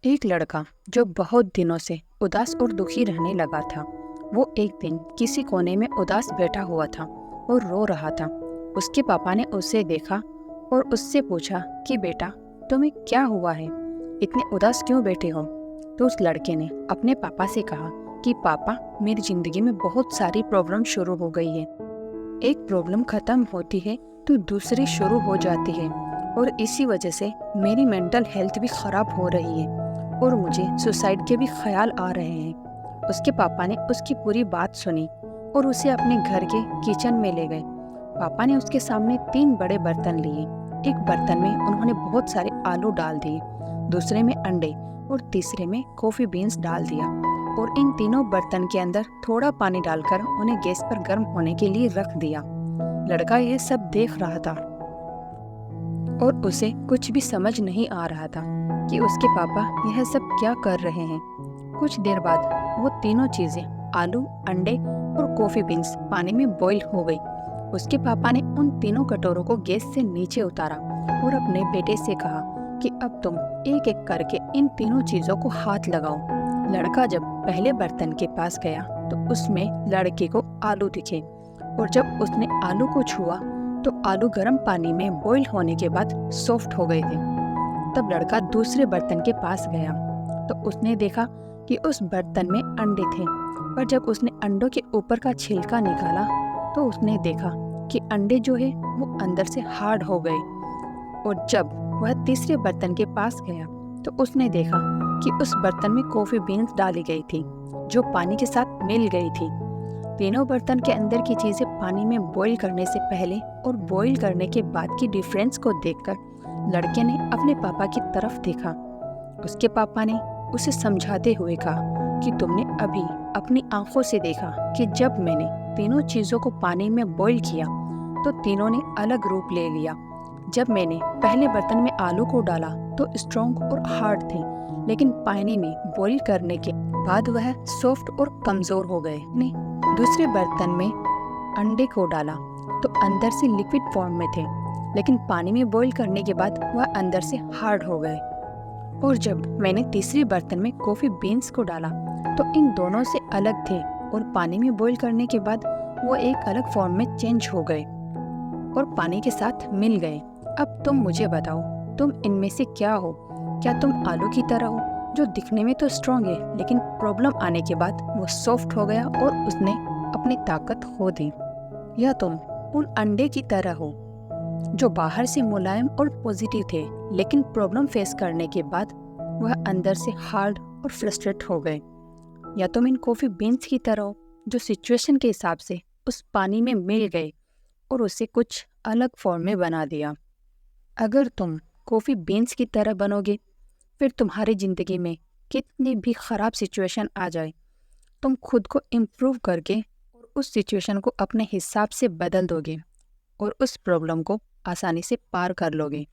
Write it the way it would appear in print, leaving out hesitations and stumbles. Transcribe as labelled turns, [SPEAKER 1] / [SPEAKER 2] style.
[SPEAKER 1] एक लड़का जो बहुत दिनों से उदास और दुखी रहने लगा था। वो एक दिन किसी कोने में उदास बैठा हुआ था और रो रहा था। उसके पापा ने उसे देखा और उससे पूछा कि बेटा, तुम्हें क्या हुआ है, इतने उदास क्यों बैठे हो। तो उस लड़के ने अपने पापा से कहा कि पापा, मेरी जिंदगी में बहुत सारी प्रॉब्लम शुरू हो गई है। एक प्रॉब्लम खत्म होती है तो दूसरी शुरू हो जाती है, और इसी वजह से मेरी मेंटल हेल्थ भी खराब हो रही है और मुझे सुसाइड के भी ख्याल आ रहे हैं। उसके पापा ने उसकी पूरी बात सुनी और उसे अपने घर के किचन में ले गए। पापा ने उसके सामने 3 बड़े बर्तन लिए। एक बर्तन में उन्होंने बहुत सारे आलू डाल दिए, दूसरे में अंडे और तीसरे में कॉफी बीन्स डाल दिया, और इन तीनों बर्तन के अंदर थोड़ा पानी डालकर उन्हें गैस पर गर्म होने के लिए रख दिया। लड़का यह सब देख रहा था और उसे कुछ भी समझ नहीं आ रहा था कि उसके पापा यह सब क्या कर रहे हैं। कुछ देर बाद वो तीनों चीजें, आलू, अंडे और कॉफी बीन्स, पानी में बॉईल हो गई। उसके पापा ने उन तीनों कटोरों को गैस से नीचे उतारा और अपने बेटे से कहा कि अब तुम एक एक करके इन तीनों चीजों को हाथ लगाओ। लड़का जब पहले बर्तन के पास गया तो उसमें लड़के को आलू दिखे, और जब उसने आलू को छुआ तो आलू गर्म पानी में बॉईल होने के बाद सॉफ्ट हो गए थे। तब लड़का दूसरे बर्तन के पास गया तो उसने देखा कि उस बर्तन में अंडे थे, पर जब उसने अंडों के ऊपर का छिलका निकाला तो उसने देखा कि अंडे जो है वो अंदर से हार्ड हो गए। और जब वह तीसरे बर्तन के पास गया तो उसने देखा कि उस बर्तन में कॉफी बीन्स डाली गई थी, जो पानी के साथ मिल गई थी। तीनों बर्तन के अंदर की चीजें पानी में बॉईल करने से पहले और बॉईल करने के बाद की डिफरेंस को देखकर लड़के ने अपने पापा की तरफ देखा। उसके पापा ने उसे समझाते हुए कहा कि तुमने अभी अपनी आंखों से देखा कि जब मैंने तीनों चीजों को पानी में बॉईल किया तो तीनों ने अलग रूप ले लिया। जब मैंने पहले बर्तन में आलू को डाला तो स्ट्रॉन्ग और हार्ड थे, लेकिन पानी में बॉईल करने के बाद वह सॉफ्ट और कमजोर हो गए। ने दूसरे बर्तन में अंडे को डाला तो अंदर से लिक्विड फॉर्म में थे, लेकिन पानी में बॉईल करने के बाद वह अंदर से हार्ड हो गए। और जब मैंने तीसरे बर्तन में कॉफी बीन्स को डाला तो इन दोनों से अलग थे, और पानी में बॉईल करने के बाद वो एक अलग फॉर्म में चेंज हो गए और पानी के साथ मिल गए। अब तुम मुझे बताओ, तुम इनमें से क्या हो? क्या तुम आलू की तरह हो, जो दिखने में तो स्ट्रॉन्ग है लेकिन प्रॉब्लम आने के बाद वो सॉफ्ट हो गया और उसने अपनी ताकत खो दी? या तुम उन अंडे की तरह हो, जो बाहर से मुलायम और पॉजिटिव थे, लेकिन प्रॉब्लम फेस करने के बाद वह अंदर से हार्ड और फ्रस्ट्रेट हो गए? या तुम इन कॉफी बीन्स की तरह हो, जो सिचुएशन के हिसाब से उस पानी में मिल गए और उसे कुछ अलग फॉर्म में बना दिया? अगर तुम कॉफी बीन्स की तरह बनोगे, फिर तुम्हारी जिंदगी में कितनी भी खराब सिचुएशन आ जाए, तुम खुद को इम्प्रूव करके और उस सिचुएशन को अपने हिसाब से बदल दोगे और उस प्रॉब्लम को आसानी से पार कर लोगे।